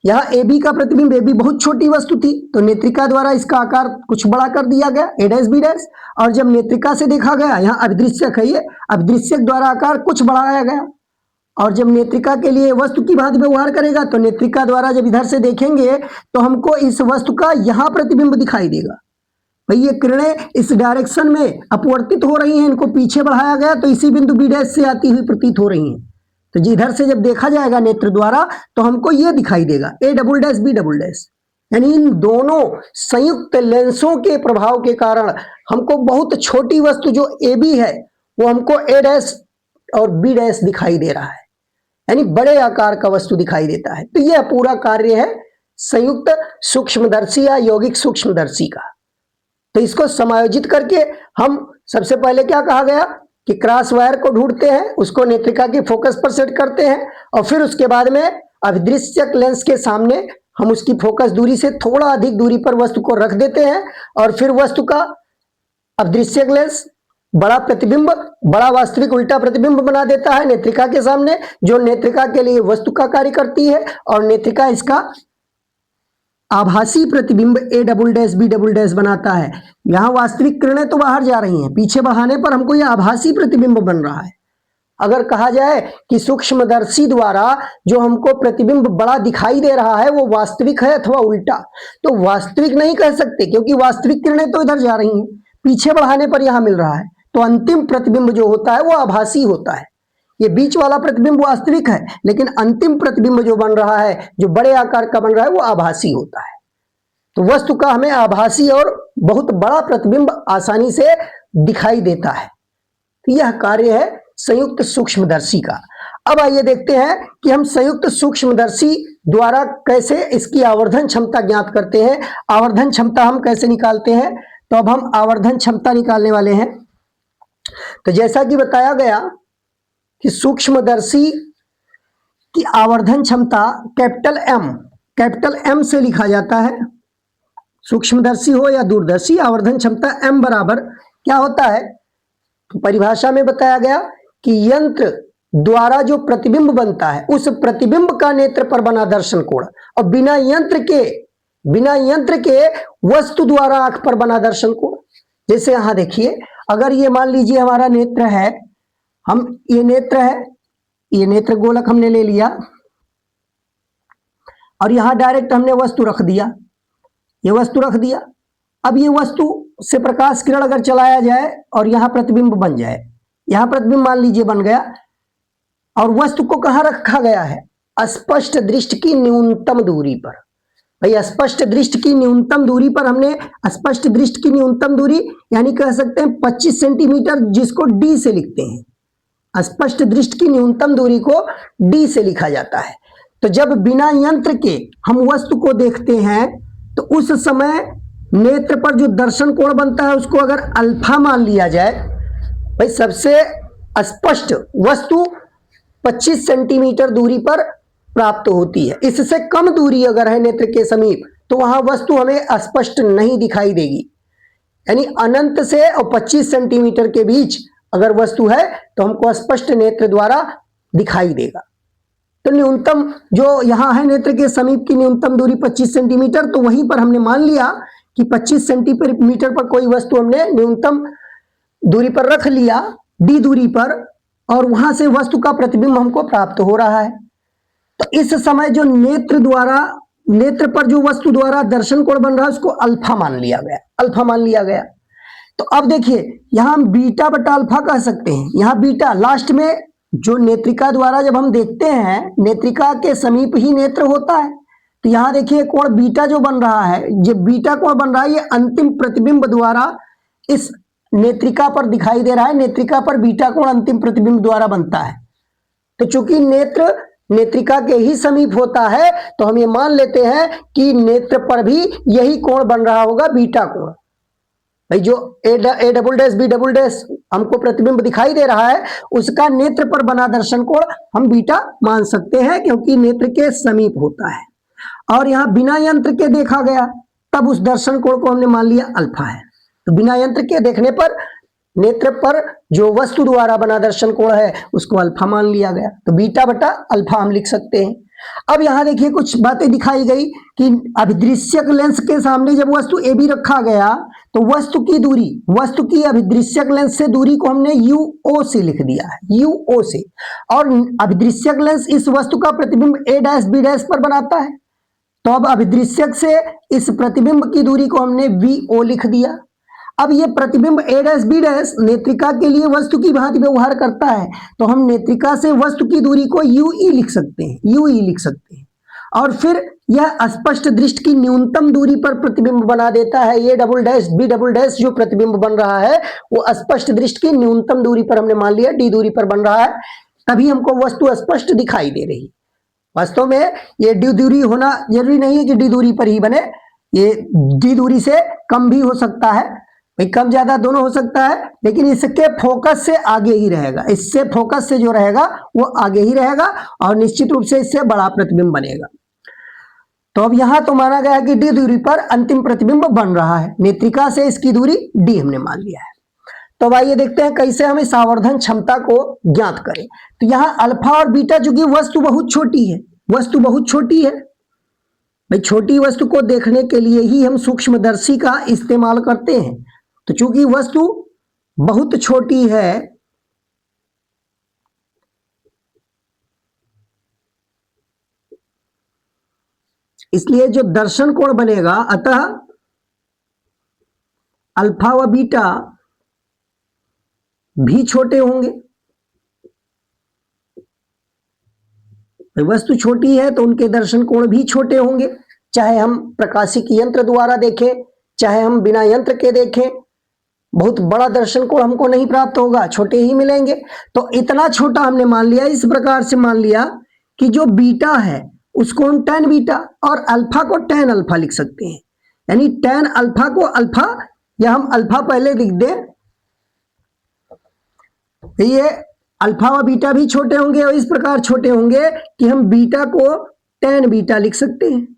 Speaker 1: यहाँ AB का प्रतिबिंब, AB बहुत छोटी वस्तु थी तो नेत्रिका द्वारा इसका आकार कुछ बड़ा कर दिया गया, A डैश B डैश, और जब नेत्रिका से देखा गया, यहाँ अभिदृश्यक है, ये अभिदृश्यक द्वारा आकार कुछ बढ़ाया गया, और जब नेत्रिका के लिए वस्तु की भांति व्यवहार करेगा तो नेत्रिका द्वारा जब इधर से देखेंगे तो हमको इस वस्तु का यहाँ प्रतिबिंब दिखाई देगा। भाई ये किरणें इस डायरेक्शन में अपवर्तित हो रही हैं, इनको पीछे बढ़ाया गया तो इसी बिंदु B डैश से आती हुई प्रतीत हो रही हैं। तो जिधर से जब देखा जाएगा नेत्र द्वारा तो हमको ये दिखाई देगा A double dash B double dash, यानी इन दोनों संयुक्त लेंसों के प्रभाव के कारण हमको बहुत छोटी वस्तु जो AB है वो हमको A डैश और B डैश दिखाई दे रहा है, यानी बड़े आकार का वस्तु दिखाई देता है। तो यह पूरा कार्य है संयुक्त सूक्ष्मदर्शी या यौगिक सूक्ष्मदर्शी का। तो इसको समायोजित करके हम सबसे पहले क्या कहा गया कि क्रॉस वायर को ढूंढते हैं, उसको नेत्रिका की फोकस पर सेट करते हैं, और फिर उसके बाद में अभिदृश्यक लेंस के सामने हम उसकी फोकस दूरी से थोड़ा अधिक दूरी पर वस्तु को रख देते हैं, और फिर वस्तु का अभिदृश्यक लेंस बड़ा प्रतिबिंब, बड़ा वास्तविक उल्टा प्रतिबिंब बना देता है नेत्रिका के सामने, जो नेत्रिका के लिए वस्तु का कार्य करती है, और नेत्रिका इसका आभासी प्रतिबिंब A double dash B double dash बनाता है। यहाँ वास्तविक किरणें तो बाहर जा रही हैं, पीछे बढ़ाने पर हमको यह आभासी प्रतिबिंब बन रहा है, अगर कहा जाए कि सूक्ष्मदर्शी द्वारा जो हमको प्रतिबिंब बड़ा दिखाई दे रहा है वो वास्तविक है अथवा उल्टा, तो वास्तविक नहीं कह सकते, क्योंकि वास्तविक किरणें तो इधर जा रही हैं, पीछे बढ़ाने पर यहां मिल रहा है। तो अंतिम प्रतिबिंब जो होता है वो आभासी होता है। ये बीच वाला प्रतिबिंब वास्तविक है, लेकिन अंतिम प्रतिबिंब जो बन रहा है, जो बड़े आकार का बन रहा है, वो आभासी होता है। तो वस्तु का हमें आभासी और बहुत बड़ा प्रतिबिंब आसानी से दिखाई देता है। तो यह कार्य है संयुक्त सूक्ष्मदर्शी का। अब आइए देखते हैं कि हम संयुक्त सूक्ष्मदर्शी द्वारा कैसे इसकी आवर्धन क्षमता ज्ञात करते हैं। आवर्धन क्षमता हम कैसे निकालते हैं, तो अब हम आवर्धन क्षमता निकालने वाले हैं। तो जैसा कि बताया गया कि सूक्ष्मदर्शी की आवर्धन क्षमता कैपिटल एम से लिखा जाता है। सूक्ष्मदर्शी हो या दूरदर्शी, आवर्धन क्षमता m बराबर क्या होता है, तो परिभाषा में बताया गया कि यंत्र द्वारा जो प्रतिबिंब बनता है उस प्रतिबिंब का नेत्र पर बना दर्शन कोण और बिना यंत्र के वस्तु द्वारा आंख पर बना दर्शन कोण। जैसे यहां देखिए, अगर ये मान लीजिए हमारा नेत्र है, ये नेत्र गोलक हमने ले लिया और यहां डायरेक्ट हमने वस्तु रख दिया, ये वस्तु रख दिया। अब ये वस्तु से प्रकाश किरण अगर चलाया जाए और यहां प्रतिबिंब बन जाए, यहां प्रतिबिंब मान लीजिए बन गया, और वस्तु को कहां रखा गया है, स्पष्ट दृष्टि की न्यूनतम दूरी पर। भाई स्पष्ट दृष्टि की न्यूनतम दूरी पर हमने, स्पष्ट दृष्टि की न्यूनतम दूरी यानी कह सकते हैं 25 सेंटीमीटर, जिसको डी से लिखते हैं। स्पष्ट दृष्टि की न्यूनतम दूरी को डी से लिखा जाता है। तो जब बिना यंत्र के हम वस्तु को देखते हैं तो उस समय नेत्र पर जो दर्शन कोण बनता है उसको अगर अल्फा मान लिया जाए, भाई सबसे स्पष्ट वस्तु 25 सेंटीमीटर दूरी पर प्राप्त होती है। इससे कम दूरी अगर है नेत्र के समीप तो वहां वस्तु हमें स्पष्ट नहीं दिखाई देगी। यानी अनंत से और 25 सेंटीमीटर के बीच अगर वस्तु है तो हमको स्पष्ट नेत्र द्वारा दिखाई देगा। तो न्यूनतम जो यहां है नेत्र के समीप की न्यूनतम दूरी 25 सेंटीमीटर, तो वहीं पर हमने मान लिया कि 25 सेंटीमीटर पर कोई वस्तु हमने न्यूनतम दूरी पर रख लिया, डी दूरी पर, और वहां से वस्तु का प्रतिबिंब हमको प्राप्त हो रहा है। तो इस समय जो नेत्र पर जो वस्तु द्वारा दर्शन कोण बन रहा है उसको अल्फा मान लिया गया। तो अब देखिए यहां हम बीटा बटा अल्फा कह सकते हैं। यहां बीटा लास्ट में जो नेत्रिका द्वारा जब हम देखते हैं, नेत्रिका के समीप ही नेत्र होता है, तो यहां देखिए कोण बीटा जो बन रहा है, ये बीटा कोण बन रहा है, ये अंतिम प्रतिबिंब द्वारा इस नेत्रिका पर दिखाई दे रहा है। नेत्रिका पर बीटा कोण अंतिम प्रतिबिंब द्वारा बनता है। तो चूंकि नेत्रिका के ही समीप होता है तो हम ये मान लेते हैं कि नेत्र पर भी यही कोण बन रहा होगा, बीटा कोण। भाई जो A double dash B double dash हमको प्रतिबिंब दिखाई दे रहा है उसका नेत्र पर बना दर्शन कोण हम बीटा मान सकते हैं, क्योंकि नेत्र के समीप होता है। और यहां बिना यंत्र के देखा गया तब उस दर्शन कोण को हमने मान लिया अल्फा है। तो बिना यंत्र के देखने पर नेत्र पर जो वस्तु द्वारा बना दर्शन कोण है उसको अल्फा मान लिया गया। तो बीटा बटा अल्फा हम लिख सकते हैं। अब यहां देखिए कुछ बातें दिखाई गई कि अभिदृश्यक लेंस के सामने जब वस्तु ए बी रखा गया तो वस्तु की अभिदृश्यक लेंस से दूरी को हमने यूओ से लिख दिया है, यूओ से। और अभिदृश्यक लेंस इस वस्तु का प्रतिबिंब ए डैश बी डैश पर बनाता है, तो अब अभिदृश्यक से इस प्रतिबिंब की दूरी को हमने वीओ लिख दिया। अब ये प्रतिबिंब ए डैश बी डैश नेत्रिका के लिए वस्तु की भांति व्यवहार करता है, तो हम नेत्रिका से वस्तु की दूरी को यूई लिख सकते हैं। और फिर यह स्पष्ट दृष्टि की न्यूनतम दूरी पर प्रतिबिंब बना देता है। A double dash B double dash जो प्रतिबिंब बन रहा है वो स्पष्ट दृष्टि की न्यूनतम दूरी पर हमने मान लिया डी दूरी पर बन रहा है, तभी हमको वस्तु स्पष्ट दिखाई दे रही। वास्तव में ये डी दूरी होना जरूरी नहीं है कि डी दूरी पर ही बने, ये डी दूरी से कम भी हो सकता है, भाई कम ज्यादा दोनों हो सकता है, लेकिन इसके फोकस से आगे ही रहेगा। इससे फोकस से जो रहेगा वो आगे ही रहेगा और निश्चित रूप से इससे बड़ा प्रतिबिंब बनेगा। तो अब यहां तो माना गया कि डी दूरी पर अंतिम प्रतिबिंब बन रहा है, नेत्रिका से इसकी दूरी डी हमने मान लिया है। तो अब आइए देखते हैं कैसे हम इस आवर्धन क्षमता को ज्ञात करें। तो यहां अल्फा और बीटा, चूंकि वस्तु बहुत छोटी है, भाई छोटी वस्तु को देखने के लिए ही हम सूक्ष्मदर्शी का इस्तेमाल करते हैं। तो चूंकि वस्तु बहुत छोटी है इसलिए जो दर्शन कोण बनेगा, अतः अल्फा व बीटा भी छोटे होंगे। वस्तु छोटी है तो उनके दर्शन कोण भी छोटे होंगे, चाहे हम प्रकाशिक यंत्र द्वारा देखें, चाहे हम बिना यंत्र के देखें। बहुत बड़ा दर्शन कोण हमको नहीं प्राप्त होगा, छोटे ही मिलेंगे। तो इतना छोटा हमने मान लिया, इस प्रकार से मान लिया कि जो बीटा है उसको हम tan बीटा और अल्फा को tan अल्फा लिख सकते हैं। यानी tan अल्फा को अल्फा, या हम अल्फा पहले लिख दें, ये अल्फा व बीटा भी छोटे होंगे और इस प्रकार छोटे होंगे कि हम बीटा को tan बीटा लिख सकते हैं।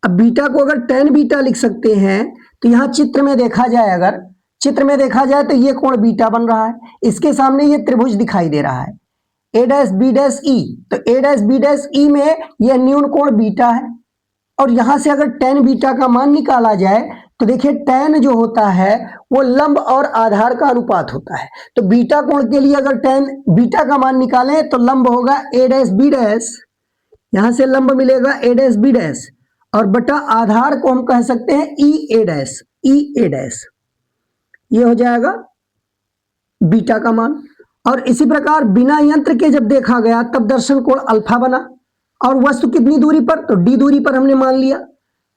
Speaker 1: अब बीटा को अगर tan बीटा लिख सकते हैं तो यहां चित्र में देखा जाए, अगर चित्र में देखा जाए तो ये कोण बीटा बन रहा है, इसके सामने ये त्रिभुज दिखाई दे रहा है a dash b dash e, तो a dash b dash e में यह न्यून कोण बीटा है। और यहां से अगर tan बीटा का मान निकाला जाए तो देखिए tan जो होता है वो लंब और आधार का अनुपात होता है। तो बीटा कोण के लिए अगर tan बीटा का मान निकालें तो लंब होगा a डैश b डैश, यहां से लंब मिलेगा a डैश b डैश, और बटा आधार को हम कह सकते हैं e a dash, e a dash, ये हो जाएगा बीटा का मान। और इसी प्रकार बिना यंत्र के जब देखा गया तब दर्शन कोण अल्फा बना, और वस्तु कितनी दूरी पर, तो d दूरी पर हमने मान लिया,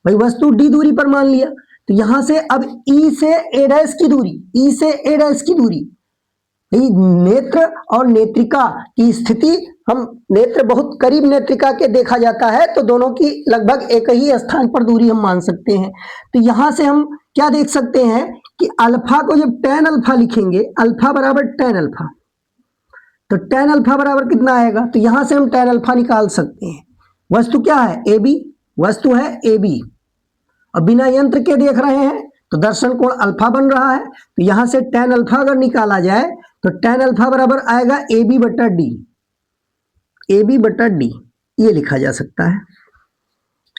Speaker 1: भाई वस्तु d दूरी पर मान लिया। तो यहां से अब e से a डैश की दूरी, e से a डैश की दूरी, नेत्र और नेत्रिका की स्थिति, हम नेत्र बहुत करीब नेत्रिका के देखा जाता है तो दोनों की लगभग एक ही स्थान पर दूरी हम मान सकते हैं। तो यहां से हम क्या देख सकते हैं कि अल्फा को जब tan अल्फा लिखेंगे, अल्फा बराबर tan अल्फा, तो tan अल्फा बराबर कितना आएगा, तो यहां से हम tan अल्फा निकाल सकते हैं। वस्तु क्या है, ए बी, वस्तु है ए बी, और बिना यंत्र के देख रहे हैं तो दर्शन कोण अल्फा बन रहा है। तो यहां से tan अल्फा अगर निकाला जाए तो tan अल्फा बराबर आएगा ए बी बटा डी, ए बी बटा डी, ये लिखा जा सकता है,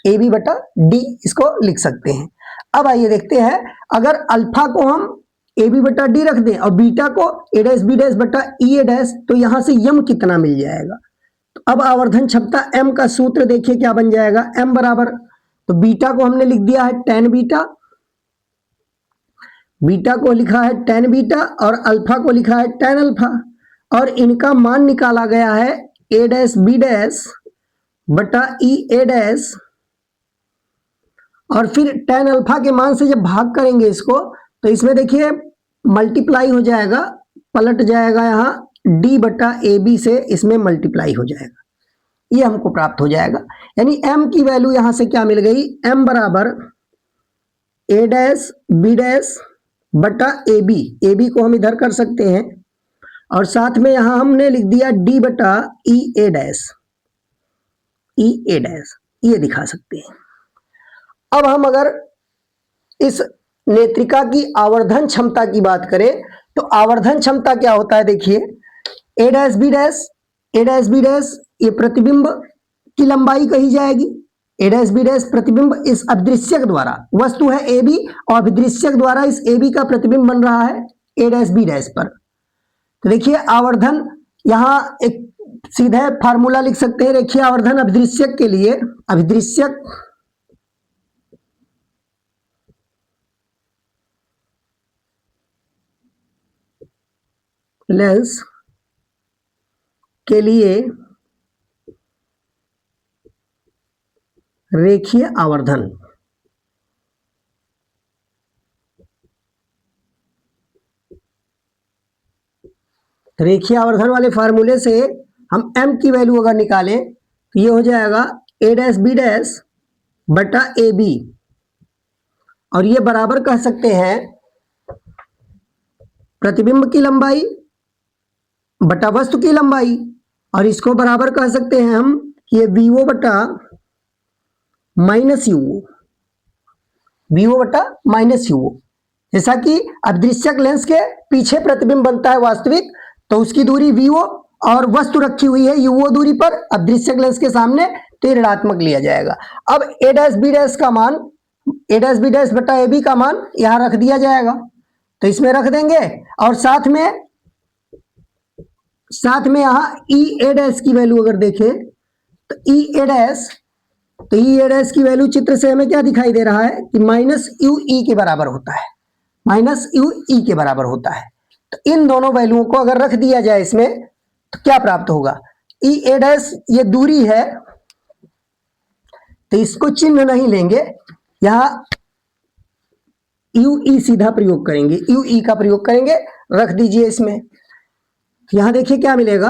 Speaker 1: ए बी बटा डी इसको लिख सकते हैं। अब आइए देखते हैं, अगर अल्फा को हम ए बी बटा डी रख दें और बीटा को ए डैश बी डैश बटा ई ए डैश, तो यहां से यम कितना मिल जाएगा। तो अब आवर्धन क्षमता m का सूत्र देखिए क्या बन जाएगा, m बराबर, तो बीटा को हमने लिख दिया है tan बीटा, बीटा को लिखा है tan बीटा और अल्फा को लिखा है tan अल्फा, और इनका मान निकाला गया है a डैश बी डैश बटा ई ए डैश, और फिर tan अल्फा के मान से जब भाग करेंगे इसको तो इसमें देखिए मल्टीप्लाई हो जाएगा, पलट जाएगा यहाँ d बटा ए बी से, इसमें मल्टीप्लाई हो जाएगा, ये हमको प्राप्त हो जाएगा। यानी m की वैल्यू यहां से क्या मिल गई, m बराबर a डैश बी डैश बटा ए बी को हम इधर कर सकते हैं, और साथ में यहां हमने लिख दिया d बटा ई ए डैश, ई ए डैश, ये दिखा सकते हैं। अब हम अगर इस नेत्रिका की आवर्धन क्षमता की बात करें तो आवर्धन क्षमता क्या होता है, देखिए ए डैश बी डैश, ए डैश बी डैश ये प्रतिबिंब की लंबाई कही जाएगी, ए डैश बी डैश प्रतिबिंब इस अदृश्यक द्वारा, वस्तु है ए बी और अदृश्यक द्वारा इस ए बी का प्रतिबिंब बन रहा है ए डैश बी डैश पर। तो देखिए आवर्धन, यहां एक सीधे फार्मूला लिख सकते हैं, देखिए आवर्धन अदृश्यक के लिए, अदृश्यक लेंस के लिए रेखीय आवर्धन, रेखीय आवर्धन वाले फार्मूले से हम m की वैल्यू अगर निकालें तो ये हो जाएगा a डैश बी डैश बटा ए बी, और ये बराबर कह सकते हैं प्रतिबिंब की लंबाई बटा वस्तु की लंबाई, और इसको बराबर कह सकते हैं हम कि ये वीओ बटा माइनस यूओ, वीओ बटा माइनस यूओ। जैसा कि अदृश्यक लेंस के पीछे प्रतिबिंब बनता है वास्तविक, तो उसकी दूरी वीओ और वस्तु रखी हुई है यूओ दूरी पर अदृश्यक लेंस के सामने, तो ये ऋणात्मक लिया जाएगा। अब ए डैश बी डैश का मान, ए डैश बी डैश बटा ए बी का मान यहां रख दिया जाएगा, तो इसमें रख देंगे, और साथ में यहां ई ए डैश की वैल्यू अगर देखें तो ई ए डैश तो ई ए डैश की वैल्यू चित्र से हमें क्या दिखाई दे रहा है कि माइनस यू ई के बराबर होता है, माइनस यू ई के बराबर होता है। तो इन दोनों वैल्यूओं को अगर रख दिया जाए इसमें तो क्या प्राप्त होगा, ई ए डैश ये दूरी है तो इसको चिन्ह नहीं लेंगे, यहां यू ई सीधा प्रयोग करेंगे, यू ई का प्रयोग करेंगे, रख दीजिए इसमें। यहां देखिए क्या मिलेगा,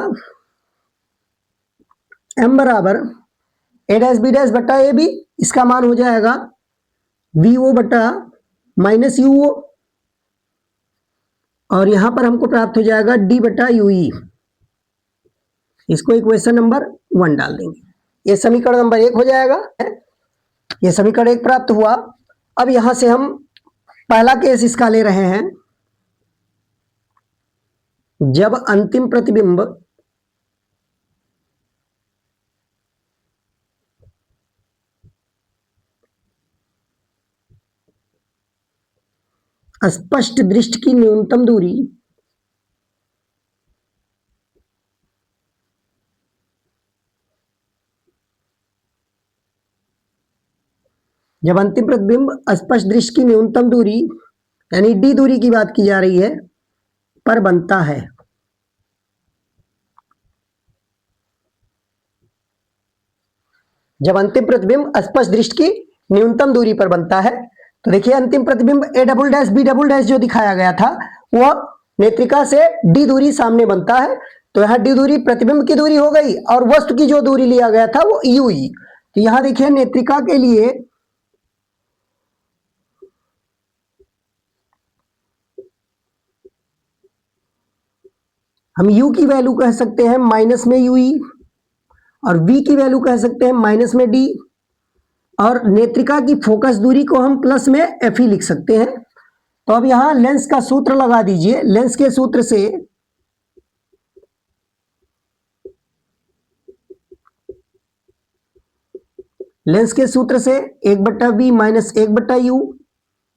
Speaker 1: एम बराबर ए डैश बी डैश बटा ए बी, इसका मान हो जाएगा वी ओ बटा माइनस यू ओ, और यहां पर हमको प्राप्त हो जाएगा डी बटा यू ई। इसको इक्वेशन नंबर 1 डाल देंगे, ये समीकरण नंबर 1 हो जाएगा। ये समीकरण 1 प्राप्त हुआ। अब यहां से हम पहला केस इसका ले रहे हैं, जब अंतिम प्रतिबिंब स्पष्ट दृष्टि की न्यूनतम दूरी जब अंतिम प्रतिबिंब स्पष्ट दृष्टि की न्यूनतम दूरी यानी डी दूरी की बात की जा रही है पर बनता है, जब अंतिम प्रतिबिंब स्पष्ट दृष्टि की न्यूनतम दूरी पर बनता है। तो देखिए अंतिम प्रतिबिंब A double dash B double dash जो दिखाया गया था वह नेत्रिका से डी दूरी सामने बनता है। तो यहां डी दूरी प्रतिबिंब की दूरी हो गई और वस्तु की जो दूरी लिया गया था वो यू ई। तो यहां देखिए नेत्रिका के लिए हम u की वैल्यू कह सकते हैं माइनस में यू ई, और v की वैल्यू कह सकते हैं माइनस में d, और नेत्रिका की फोकस दूरी को हम प्लस में एफ ई लिख सकते हैं। तो अब यहां लेंस का सूत्र लगा दीजिए, लेंस के सूत्र से एक बट्टा वी माइनस एक बट्टा यू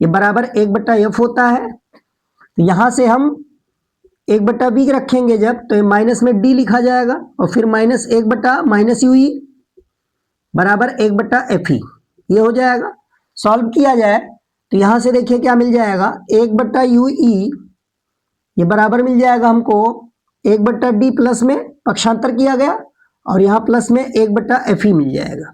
Speaker 1: ये बराबर एक बट्टा एफ होता है। तो यहां से हम एक बट्टा बी रखेंगे जब, तो माइनस में डी लिखा जाएगा और फिर माइनस एक बट्टा माइनस यू ई बराबर एक बट्टा एफ ई, ये हो जाएगा। सॉल्व किया जाए तो यहां से देखिए क्या मिल जाएगा, एक बट्टा यू ई ये बराबर मिल जाएगा हमको एक बट्टा डी प्लस में पक्षांतर किया गया और यहां प्लस में एक बट्टा एफ ई मिल जाएगा।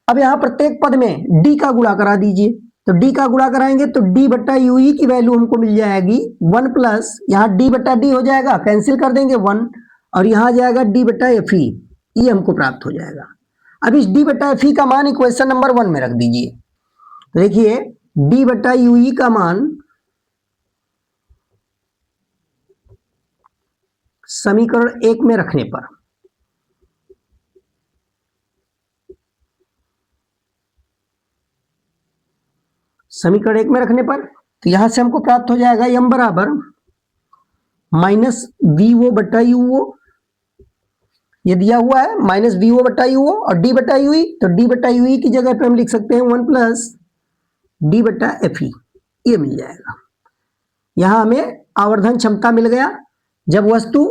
Speaker 1: अब यहां प्रत्येक पद में डी का गुणा करा दीजिए, तो डी का गुणा कराएंगे तो डी बट्टा यू ई की वैल्यू हमको मिल जाएगी 1 प्लस यहाँ डी बट्टा डी हो जाएगा, कैंसिल कर देंगे 1 और यहाँ आ जाएगा डी बट्टा एफ ई, ये हमको प्राप्त हो जाएगा। अब इस डी बट्टा एफ ई का मान इक्वेशन नंबर 1 में रख दीजिए। तो देखिए डी बट्टा यू ई का मान समीकरण 1 में रखने पर तो यहां से हमको प्राप्त हो जाएगा एम बराबर माइनस वी ओ बट्टा यू ओ, ये दिया हुआ है माइनस वी ओ बट्टा यू ओ, और डी बट्टा यू ई, तो डी बट्टा यू ई की जगह पे हम लिख सकते हैं 1 प्लस डी बट्टा एफ ई, ये मिल जाएगा। यहां हमें आवर्धन क्षमता मिल गया, जब वस्तु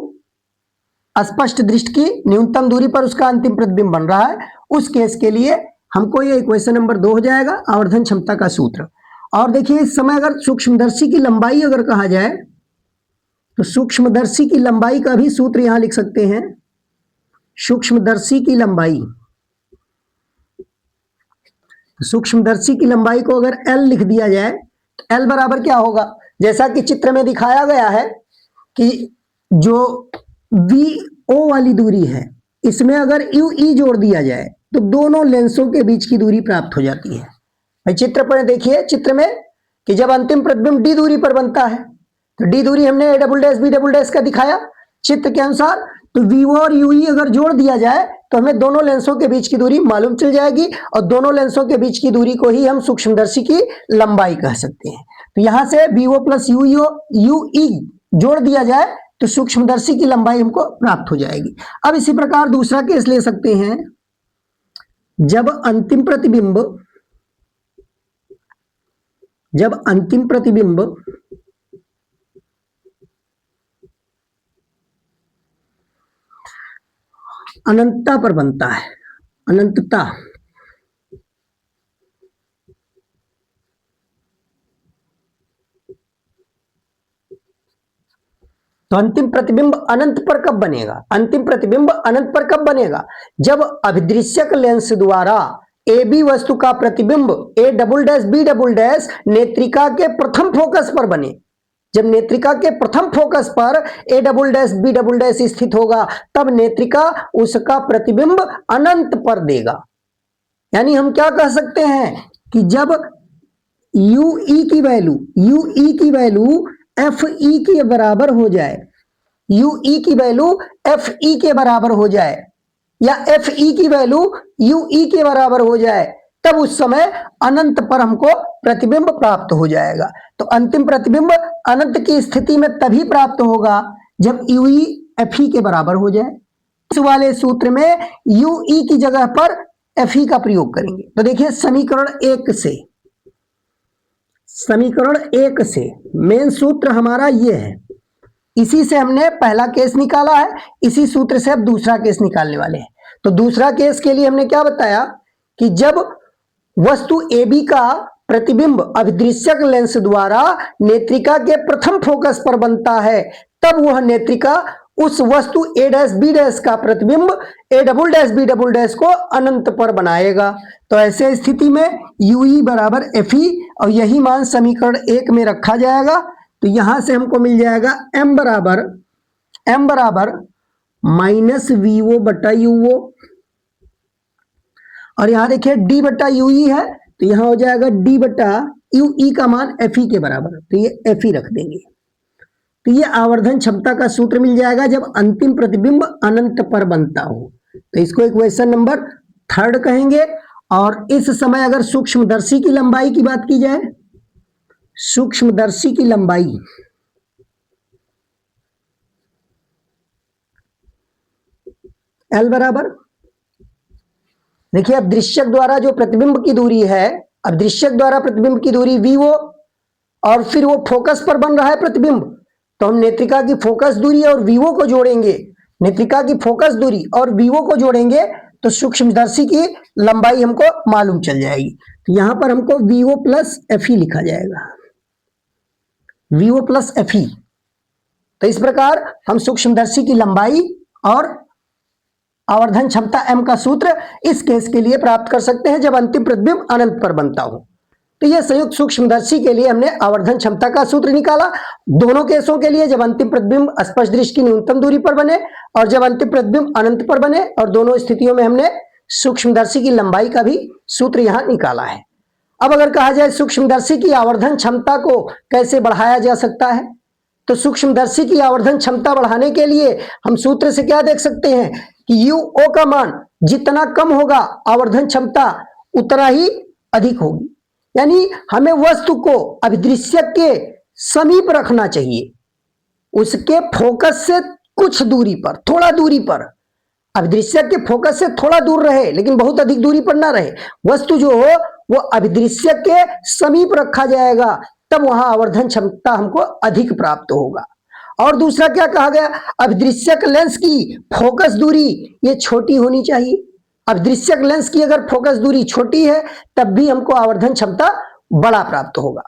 Speaker 1: स्पष्ट दृष्टि की न्यूनतम दूरी पर उसका अंतिम प्रतिबिंब बन रहा है, उस केस के लिए हमको ये इक्वेशन नंबर 2 हो जाएगा, आवर्धन क्षमता का सूत्र। और देखिए इस समय अगर सूक्ष्मदर्शी की लंबाई अगर कहा जाए तो सूक्ष्मदर्शी की लंबाई का भी सूत्र यहां लिख सकते हैं। सूक्ष्मदर्शी की लंबाई, सूक्ष्मदर्शी की लंबाई को अगर L लिख दिया जाए तो L बराबर क्या होगा, जैसा कि चित्र में दिखाया गया है कि जो VO वाली दूरी है इसमें अगर UE जोड़ दिया जाए तो दोनों लेंसों के बीच की दूरी प्राप्त हो जाती है। भाई चित्र पर देखिए, चित्र में कि जब अंतिम प्रतिबिंब D दूरी पर बनता है तो D दूरी हमने A double dash B double dash का दिखाया चित्र के अनुसार, तो VO और UE अगर जोड़ दिया जाए तो हमें दोनों लेंसों के बीच की दूरी मालूम चल जाएगी और दोनों लेंसों के बीच की दूरी को ही हम सूक्ष्मदर्शी की लंबाई कह सकते हैं। तो यहां से VO प्लस UE जोड़ दिया जाए तो सूक्ष्मदर्शी की लंबाई हमको प्राप्त हो जाएगी। अब इसी प्रकार दूसरा केस ले सकते हैं, जब अंतिम प्रतिबिंब अनंतता पर बनता है, अनंतता तो अंतिम प्रतिबिंब अनंत पर कब बनेगा? अंतिम प्रतिबिंब अनंत पर कब बनेगा? जब अभिदृश्यक लेंस द्वारा ए बी वस्तु का प्रतिबिंब A double dash B double dash नेत्रिका के प्रथम फोकस पर बने। जब नेत्रिका के प्रथम फोकस पर A double dash B double dash स्थित होगा तब नेत्रिका उसका प्रतिबिंब अनंत पर देगा। यानी हम क्या कह सकते हैं कि जब ue की वैल्यू fe के बराबर हो जाए, ue की वैल्यू fe के बराबर हो जाए या fe की वैल्यू ue के बराबर हो जाए तब उस समय अनंत पर हमको प्रतिबिंब प्राप्त हो जाएगा। तो अंतिम प्रतिबिंब अनंत की स्थिति में तभी प्राप्त होगा जब ue fe के बराबर हो जाए। इस वाले सूत्र में ue की जगह पर fe का प्रयोग करेंगे। तो देखिए समीकरण एक से मेन सूत्र हमारा ये है, इसी से हमने पहला केस निकाला है, इसी सूत्र से अब दूसरा केस निकालने वाले हैं। तो दूसरा केस के लिए हमने क्या बताया कि जब वस्तु AB का प्रतिबिंब अभिदृश्यक लेंस द्वारा नेत्रिका के प्रथम फोकस पर बनता है तब वह नेत्रिका उस वस्तु A डैश B डैश का प्रतिबिंब A double dash B double dash को अनंत पर बनाएगा। तो ऐसे स्थिति में UE बराबर FE और यही मान समीकरण 1 में रखा जाएगा। तो यहां से हमको मिल जाएगा m बराबर माइनस VO बटा UO और यहां देखिए D बटा UE है तो यहां हो जाएगा D बटा UE का मान FE के बराबर, तो ये FE रख देंगे। तो ये आवर्धन क्षमता का सूत्र मिल जाएगा जब अंतिम प्रतिबिंब अनंत पर बनता हो। तो इसको इक्वेशन नंबर 3 कहेंगे। और इस समय अगर सूक्ष्मदर्शी की लंबाई की बात की जाए, सूक्ष्मदर्शी की लंबाई L बराबर, देखिए अब दृश्यक द्वारा जो प्रतिबिंब की दूरी है, अब दृश्यक द्वारा प्रतिबिंब की दूरी VO और फिर वो फोकस पर बन रहा है प्रतिबिंब, तो हम नेत्रिका की फोकस दूरी और VO को जोड़ेंगे, नेत्रिका की फोकस दूरी और VO को जोड़ेंगे तो सूक्ष्मदर्शी की लंबाई हमको मालूम चल जाएगी। तो यहां पर हमको VO प्लस FE लिखा जाएगा, VO प्लस FE। तो इस प्रकार हम सूक्ष्मदर्शी की लंबाई और आवर्धन क्षमता m का सूत्र इस केस के लिए प्राप्त कर सकते हैं जब अंतिम प्रतिबिंब अनंत पर बनता हो। तो यह संयुक्त सूक्ष्मदर्शी के लिए हमने आवर्धन क्षमता का सूत्र निकाला। दोनों केसों के लिए जब अंतिम प्रतिबिंब स्पर्श दृश्य की न्यूनतम दूरी पर बने और जब अंतिम प्रतिबिंब अनंत पर बने, और दोनों स्थितियों में हमने सूक्ष्मदर्शी की लंबाई का भी सूत्र यहां निकाला है। अब अगर कहा जाए सूक्ष्मदर्शी की आवर्धन क्षमता को कैसे बढ़ाया जा सकता है, तो सूक्ष्मदर्शी की आवर्धन क्षमता बढ़ाने के लिए हम सूत्र से क्या देख सकते हैं कि UO का मान जितना कम होगा आवर्धन क्षमता उतना ही अधिक होगी। यानी हमें वस्तु को अभिदृश्यक के समीप रखना चाहिए, उसके फोकस से कुछ दूरी पर, थोड़ा दूरी पर, अभिदृश्यक के फोकस से थोड़ा दूर रहे लेकिन बहुत अधिक दूरी पर ना रहे। वस्तु जो हो वो अभिदृश्यक के समीप रखा जाएगा, तब वहां आवर्धन क्षमता हमको अधिक प्राप्त होगा। और दूसरा क्या कहा गया, अभिदृश्यक लेंस की फोकस दूरी ये छोटी होनी चाहिए। अभिदृश्यक लेंस की अगर फोकस दूरी छोटी है तब भी हमको आवर्धन क्षमता बड़ा प्राप्त होगा।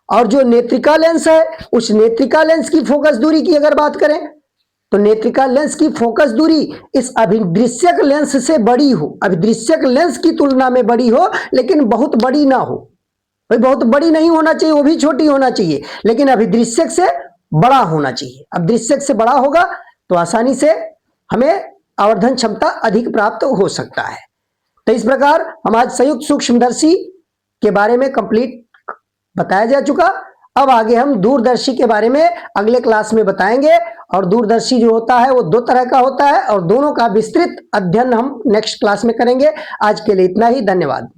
Speaker 1: और जो नेत्रिका लेंस है उस नेत्रिका लेंस की फोकस दूरी की अगर बात करें तो नेत्रिका लेंस की फोकस दूरी इस अभिदृश्यक लेंस से बड़ी हो, अभिदृश्यक लेंस की तुलना में बड़ी हो, लेकिन बहुत बड़ी ना हो। भाई बहुत बड़ी नहीं होना चाहिए, वो भी छोटी होना चाहिए, लेकिन अभिदृश्यक से बड़ा होना चाहिए। अभिदृश्यक से बड़ा होगा तो आसानी से हमें आवर्धन क्षमता अधिक प्राप्त हो सकता है। तो इस प्रकार हम आज संयुक्त सूक्ष्मदर्शी के बारे में कंप्लीट बताया जा चुका। अब आगे हम दूरदर्शी के बारे में अगले क्लास में बताएंगे। और दूरदर्शी जो होता है वो 2 तरह का होता है और दोनों का विस्तृत अध्ययन हम नेक्स्ट क्लास में करेंगे। आज के लिए इतना ही, धन्यवाद।